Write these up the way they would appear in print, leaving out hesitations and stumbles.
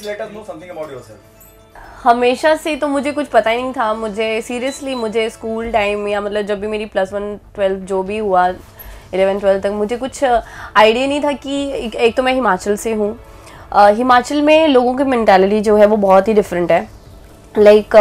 Please let us know something about yourself. हमेशा से तो मुझे कुछ पता ही नहीं था। मुझे सीरियसली मुझे स्कूल टाइम या मतलब जब भी मेरी +1 12 जो भी हुआ 11 12 तक मुझे कुछ आइडिया नहीं था कि एक तो मैं हिमाचल से हूँ। हिमाचल में लोगों की मेंटालिटी जो है वो बहुत ही डिफरेंट है। लाइक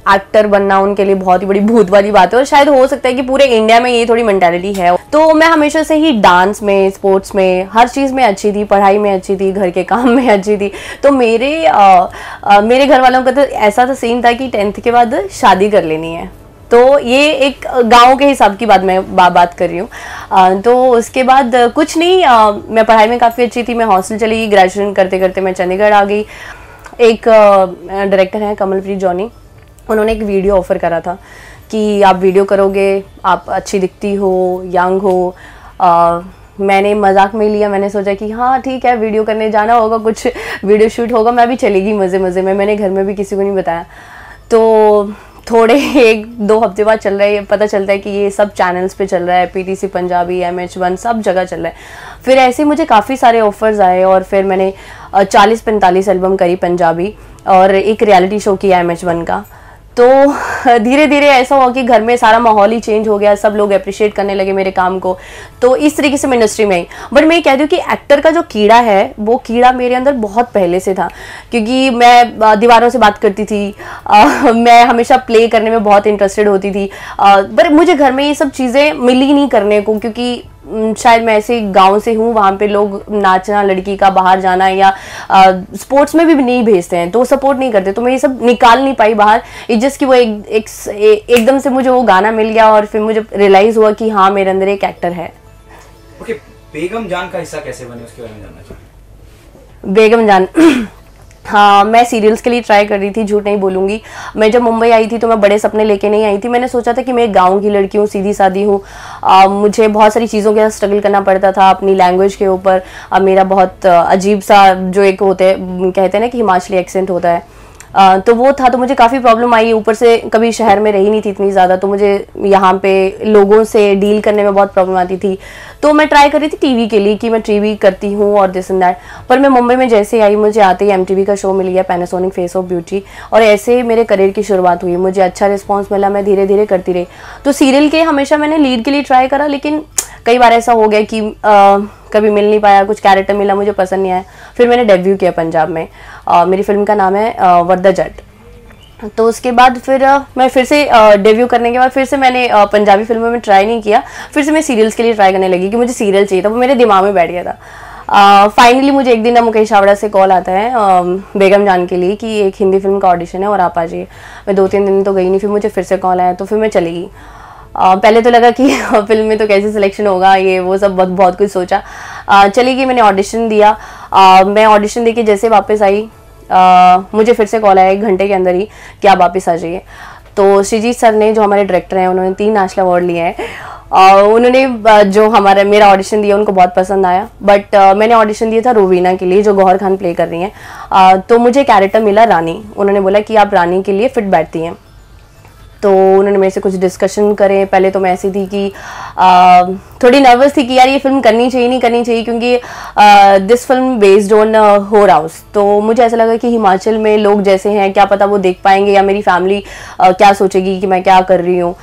एक्टर बनना उनके लिए बहुत ही बड़ी भूत वाली बात है और शायद हो सकता है कि पूरे इंडिया में ये थोड़ी मेंटालिटी है। तो मैं हमेशा से ही डांस में, स्पोर्ट्स में, हर चीज़ में अच्छी थी, पढ़ाई में अच्छी थी, घर के काम में अच्छी थी। तो मेरे घर वालों का तो ऐसा सीन था कि 10th के बाद शादी कर लेनी है। तो ये एक गांव के हिसाब की बात कर रही हूँ। तो उसके बाद कुछ नहीं, मैं पढ़ाई में काफ़ी अच्छी थी। मैं हॉस्टल चली गई, ग्रेजुएशन करते करते मैं चंडीगढ़ आ गई। एक डायरेक्टर हैं कमलप्रीत जॉनी, उन्होंने एक वीडियो ऑफ़र करा था कि आप वीडियो करोगे, आप अच्छी दिखती हो, यंग हो। मैंने मजाक में लिया, मैंने सोचा कि हाँ ठीक है, वीडियो करने जाना होगा, कुछ वीडियो शूट होगा, मैं भी चलेगी मज़े मज़े में। मैंने घर में भी किसी को नहीं बताया। तो थोड़े 1-2 हफ्ते बाद पता चलता है कि ये सब चैनल्स पे चल रहा है, PTC पंजाबी, MH1 सब जगह चल रहा है। फिर ऐसे मुझे काफ़ी सारे ऑफर्स आए और फिर मैंने 40-45 एल्बम करी पंजाबी और एक रियलिटी शो किया MH1 का। तो धीरे धीरे ऐसा हुआ कि घर में सारा माहौल ही चेंज हो गया, सब लोग अप्रिशिएट करने लगे मेरे काम को। तो इस तरीके से मैं इंडस्ट्री में आई। बट मैं ये कहती हूँ कि एक्टर का जो कीड़ा है वो कीड़ा मेरे अंदर बहुत पहले से था, क्योंकि मैं दीवारों से बात करती थी। मैं हमेशा प्ले करने में बहुत इंटरेस्टेड होती थी। पर मुझे घर में ये सब चीज़ें मिली नहीं करने को, क्योंकि शायद मैं ऐसे गांव से हूँ, वहाँ पे लोग नाचना, लड़की का बाहर जाना या स्पोर्ट्स में भी नहीं भेजते हैं, तो सपोर्ट नहीं करते। तो मैं ये सब निकाल नहीं पाई बाहर। इस जस्ट कि वो एकदम से मुझे वो गाना मिल गया और फिर मुझे रियलाइज़ हुआ कि हाँ मेरे अंदर एक एक्टर है। ओके, बेगम जान का हिस्सा कैसे बने उसके बारे में जानना चाहिए। बेगम जान हाँ, मैं सीरियल्स के लिए ट्राई कर रही थी, झूठ नहीं बोलूँगी। मैं जब मुंबई आई थी तो मैं बड़े सपने लेके नहीं आई थी। मैंने सोचा था कि मैं एक गाँव की लड़की हूँ, सीधी सादी हूँ। मुझे बहुत सारी चीज़ों के साथ स्ट्रगल करना पड़ता था, अपनी लैंग्वेज के ऊपर। मेरा बहुत अजीब सा जो एक कहते हैं ना कि हिमाचली एक्सेंट होता है, तो वो था। तो मुझे काफ़ी प्रॉब्लम आई। ऊपर से कभी शहर में रही नहीं थी इतनी ज़्यादा, तो मुझे यहाँ पे लोगों से डील करने में बहुत प्रॉब्लम आती थी। तो मैं ट्राई कर रही थी टीवी के लिए कि मैं टीवी करती हूँ और दिस एंड दैट। पर मैं मुंबई में जैसे आई, मुझे आते ही MTV का शो मिल गया, पैनासोनिक फेस ऑफ ब्यूटी, और ऐसे मेरे करियर की शुरुआत हुई। मुझे अच्छा रिस्पॉन्स मिला, मैं धीरे धीरे करती रही। तो सीरियल के हमेशा मैंने लीड के लिए ट्राई करा, लेकिन कई बार ऐसा हो गया कि कभी मिल नहीं पाया, कुछ कैरेक्टर मिला मुझे पसंद नहीं आया। फिर मैंने डेब्यू किया पंजाब में। मेरी फिल्म का नाम है वर्दा जट। तो उसके बाद फिर मैं फिर से डेब्यू करने के बाद फिर से मैंने पंजाबी फिल्मों में ट्राई नहीं किया। फिर से मैं सीरियल्स के लिए ट्राई करने लगी कि मुझे सीरियल चाहिए था, वो मेरे दिमाग में बैठ गया था। फाइनली मुझे एक दिन मुकेश चावड़ा से कॉल आता है बेगम जान के लिए कि एक हिंदी फिल्म का ऑडिशन है और आप आ जाइए। मैं 2-3 दिन तो गई नहीं, फिर मुझे फिर से कॉल आया, तो फिर मैं चली गई। पहले तो लगा कि फिल्म में तो कैसे सिलेक्शन होगा, ये वो सब बहुत कुछ सोचा। चली गई, मैंने ऑडिशन दिया। मैं ऑडिशन दे के जैसे वापस आई, मुझे फिर से कॉल आया 1 घंटे के अंदर ही कि आप वापस आ जाइए। तो श्रीजीत सर ने, जो हमारे डायरेक्टर हैं, उन्होंने 3 नेशनल अवार्ड लिए हैं। उन्होंने जो मेरा ऑडिशन दिया उनको बहुत पसंद आया। बट मैंने ऑडिशन दिया था रोवीना के लिए, जो गौहर खान प्ले कर रही हैं। तो मुझे कैरेक्टर मिला रानी। उन्होंने बोला कि आप रानी के लिए फिट बैठती हैं। तो उन्होंने मेरे से कुछ डिस्कशन करे। पहले तो मैं ऐसी थी कि थोड़ी नर्वस थी कि यार ये फिल्म करनी चाहिए नहीं करनी चाहिए, क्योंकि दिस फिल्म बेस्ड ऑन होर हाउस। तो मुझे ऐसा लगा कि हिमाचल में लोग जैसे हैं, क्या पता वो देख पाएंगे या मेरी फैमिली क्या सोचेगी कि मैं क्या कर रही हूँ।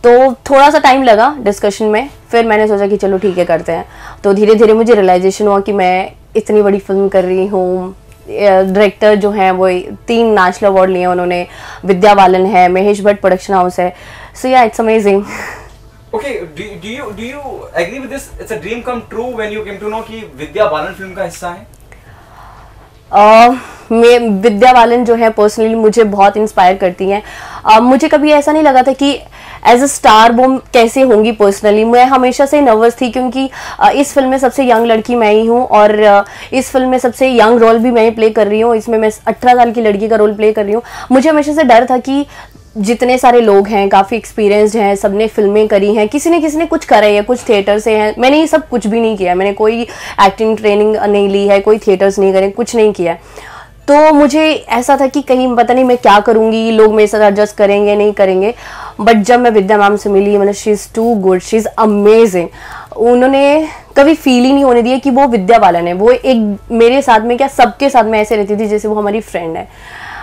तो थोड़ा सा टाइम लगा डिस्कशन में। फिर मैंने सोचा कि चलो ठीक है, करते हैं। तो धीरे धीरे मुझे रियलाइजेशन हुआ कि मैं इतनी बड़ी फिल्म कर रही हूँ। डायरेक्टर जो हैं वो 3 नेशनल अवार्ड लिए उन्होंने, विद्या बालन है, महेश भट्ट प्रोडक्शन हाउस है। सो या it's amazing. Okay, do you agree with this? It's a dream come true when you came to know कि विद्या बालन फिल्म का हिस्सा है? विद्या बालन जो है पर्सनली मुझे बहुत इंस्पायर करती हैं। मुझे कभी ऐसा नहीं लगा था कि एज अ स्टार वो कैसे होंगी। पर्सनली मैं हमेशा से नर्वस थी, क्योंकि इस फिल्म में सबसे यंग लड़की मैं ही हूँ और इस फिल्म में सबसे यंग रोल भी मैं ही प्ले कर रही हूँ। इसमें मैं 18 साल की लड़की का रोल प्ले कर रही हूँ। मुझे हमेशा से डर था कि जितने सारे लोग हैं, काफ़ी एक्सपीरियंस्ड हैं, सबने फिल्में करी हैं, किसी ने कुछ करा है, कुछ थिएटर से हैं। मैंने ये सब कुछ भी नहीं किया। मैंने कोई एक्टिंग ट्रेनिंग नहीं ली है, कोई थिएटर्स नहीं करे, कुछ नहीं किया। तो मुझे ऐसा था कि कहीं पता नहीं मैं क्या करूँगी, लोग मेरे साथ एडजस्ट करेंगे नहीं करेंगे। बट जब मैं विद्या मैम से मिली, मतलब she is too good, she is amazing. उन्होंने कभी फील ही नहीं होने दिया कि वो विद्या बालन है। वो एक मेरे साथ में क्या सबके साथ में ऐसे रहती थी जैसे वो हमारी फ्रेंड है,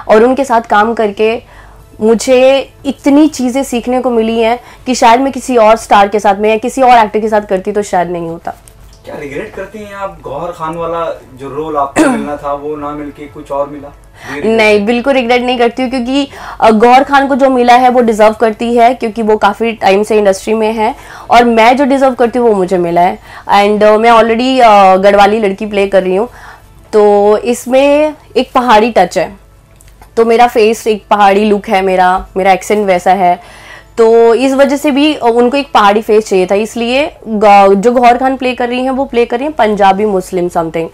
और उनके साथ काम करके मुझे इतनी चीज़ें सीखने को मिली हैं कि शायद मैं किसी और स्टार के साथ में या किसी और एक्टर के साथ करती तो शायद नहीं होता। क्या रिग्रेट करती हैं आप, गौहर खान वाला जो रोल आपको मिलना था वो ना मिलके कुछ और मिला? नहीं, बिल्कुल रिग्रेट नहीं करती हूँ, क्योंकि गौहर खान को जो मिला है वो डिजर्व करती है, क्योंकि वो काफ़ी टाइम से इंडस्ट्री में है, और मैं जो डिजर्व करती हूँ वो मुझे मिला है। एंड मैं ऑलरेडी गढ़वाली लड़की प्ले कर रही हूँ, तो इसमें एक पहाड़ी टच है, तो मेरा फेस एक पहाड़ी लुक है, मेरा एक्सेंट वैसा है, तो इस वजह से भी उनको एक पहाड़ी फेस चाहिए था, इसलिए जो गौहर खान प्ले कर रही हैं वो प्ले कर रही हैं पंजाबी मुस्लिम समथिंग।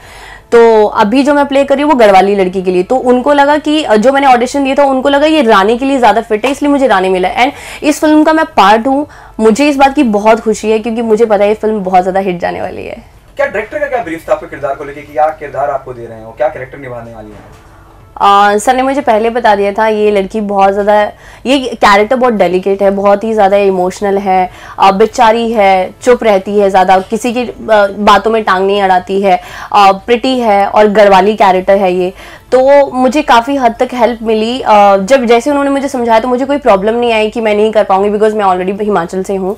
तो अभी जो मैं प्ले कर रही हूँ वो गढ़वाली लड़की के लिए, तो उनको लगा कि जो मैंने ऑडिशन दिया था उनको लगा ये रानी के लिए ज़्यादा फिट है, इसलिए मुझे रानी मिला। एंड इस फिल्म का मैं पार्ट हूँ, मुझे इस बात की बहुत खुशी है, क्योंकि मुझे पता है ये फिल्म बहुत ज़्यादा हिट जाने वाली है। क्या डायरेक्टर का क्या ब्रीफ था आपके किरदार को लेके कि क्या किरदार आपको दे रहे हैं और क्या कैरेक्टर निभाने वाली है? सर ने मुझे पहले बता दिया था ये लड़की बहुत ज़्यादा, ये कैरेक्टर बहुत डेलिकेट है, बहुत ही ज़्यादा इमोशनल है, बेचारी है, चुप रहती है, ज़्यादा किसी की बातों में टांग नहीं अड़ाती है, प्रिटी है और गढ़वाली कैरेक्टर है ये। तो मुझे काफ़ी हद तक हेल्प मिली, जब जैसे उन्होंने मुझे समझाया तो मुझे कोई प्रॉब्लम नहीं आई कि मैं नहीं कर पाऊंगी, बिकॉज मैं ऑलरेडी हिमाचल से हूँ।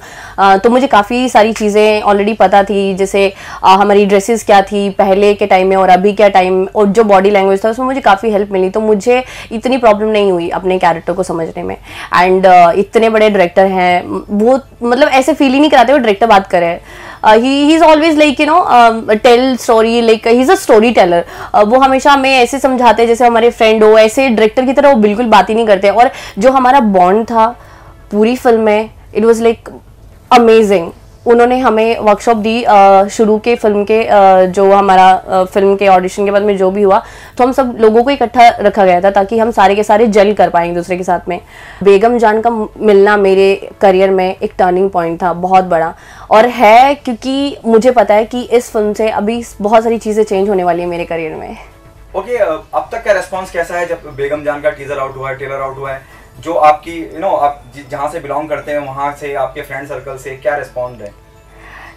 तो मुझे काफ़ी सारी चीज़ें ऑलरेडी पता थी, जैसे हमारी ड्रेसेस क्या थी पहले के टाइम में और अभी क्या टाइम, और जो बॉडी लैंग्वेज था उसमें मुझे काफ़ी हेल्प मिली, तो मुझे इतनी प्रॉब्लम नहीं हुई अपने कैरेक्टर को समझने में। एंड इतने बड़े डायरेक्टर हैं, वो मतलब ऐसे फील ही नहीं कराते वो डायरेक्टर बात करे। he is always like you know tell story, like he's a story teller। वो हमेशा हमें ऐसे समझाते हैं जैसे हमारे फ्रेंड हो, ऐसे डायरेक्टर की तरह वो बिल्कुल बात ही नहीं करते। और जो हमारा बॉन्ड था पूरी फिल्म में, इट वाज लाइक अमेजिंग। उन्होंने हमें वर्कशॉप दी शुरू के फिल्म के जो हमारा फिल्म के ऑडिशन के बाद में जो भी हुआ, तो हम सब लोगों को इकट्ठा रखा गया था ताकि हम सारे के सारे जेल कर पाएंगे दूसरे के साथ में। बेगम जान का मिलना मेरे करियर में एक टर्निंग पॉइंट था बहुत बड़ा, और है क्योंकि मुझे पता है कि इस फिल्म से अभी बहुत सारी चीज़ें चेंज होने वाली है मेरे करियर में। ओके, अब तक का रेस्पॉन्स कैसा है जब बेगम जान का टीजर आउट हुआ है, ट्रेलर आउट हुआ है? जो आपकी आप जहाँ से बिलोंग करते हैं वहाँ से आपके फ्रेंड सर्कल से क्या रिस्पॉन्ड है?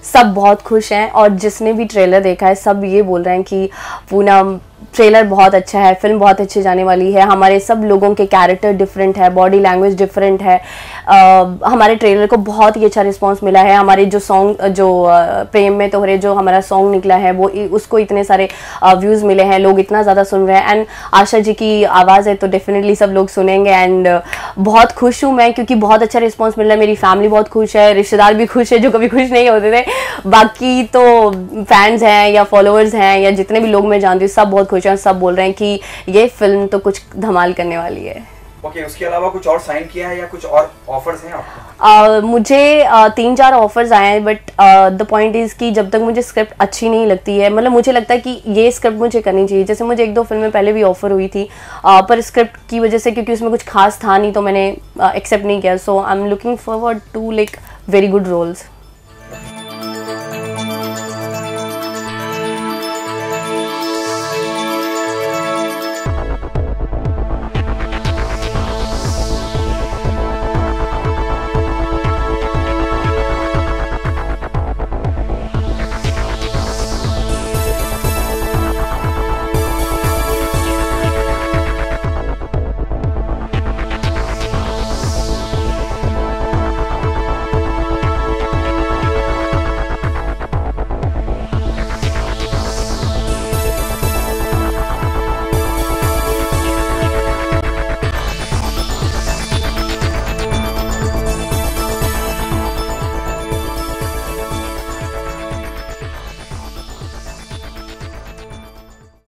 सब बहुत खुश हैं, और जिसने भी ट्रेलर देखा है सब ये बोल रहे हैं कि पूनम ट्रेलर बहुत अच्छा है, फिल्म बहुत अच्छी जाने वाली है, हमारे सब लोगों के कैरेक्टर डिफरेंट है, बॉडी लैंग्वेज डिफरेंट है। हमारे ट्रेलर को बहुत ही अच्छा रिस्पांस मिला है। हमारे जो सॉन्ग जो प्रेम में तोहरे जो हमारा सॉन्ग निकला है वो उसको इतने सारे व्यूज़ मिले हैं, लोग इतना ज़्यादा सुन रहे हैं। एंड आशा जी की आवाज़ है तो डेफिनेटली सब लोग सुनेंगे। एंड बहुत खुश हूँ मैं क्योंकि बहुत अच्छा रिस्पॉन्स मिल रहा है, मेरी फैमिली बहुत खुश है, रिश्तेदार भी खुश है जो कभी खुश नहीं होते थे, बाकी तो फैंस हैं या फॉलोअर्स हैं या जितने भी लोग मैं जानती हूँ सब बहुत खुश हैं, सब बोल रहे हैं कि ये फिल्म तो कुछ धमाल करने वाली है। ओके, उसके अलावा कुछ और साइन किया है या कुछ और ऑफर्स हैं आपको? मुझे 3-4 ऑफर्स आए हैं, बट द पॉइंट इज़ कि जब तक मुझे स्क्रिप्ट अच्छी नहीं लगती है, मतलब मुझे लगता है कि ये स्क्रिप्ट मुझे करनी चाहिए। जैसे मुझे 1-2 फिल्में पहले भी ऑफर हुई थी, पर स्क्रिप्ट की वजह से क्योंकि उसमें कुछ खास था नहीं तो मैंने एक्सेप्ट नहीं किया। So I am looking forward to like very good roles.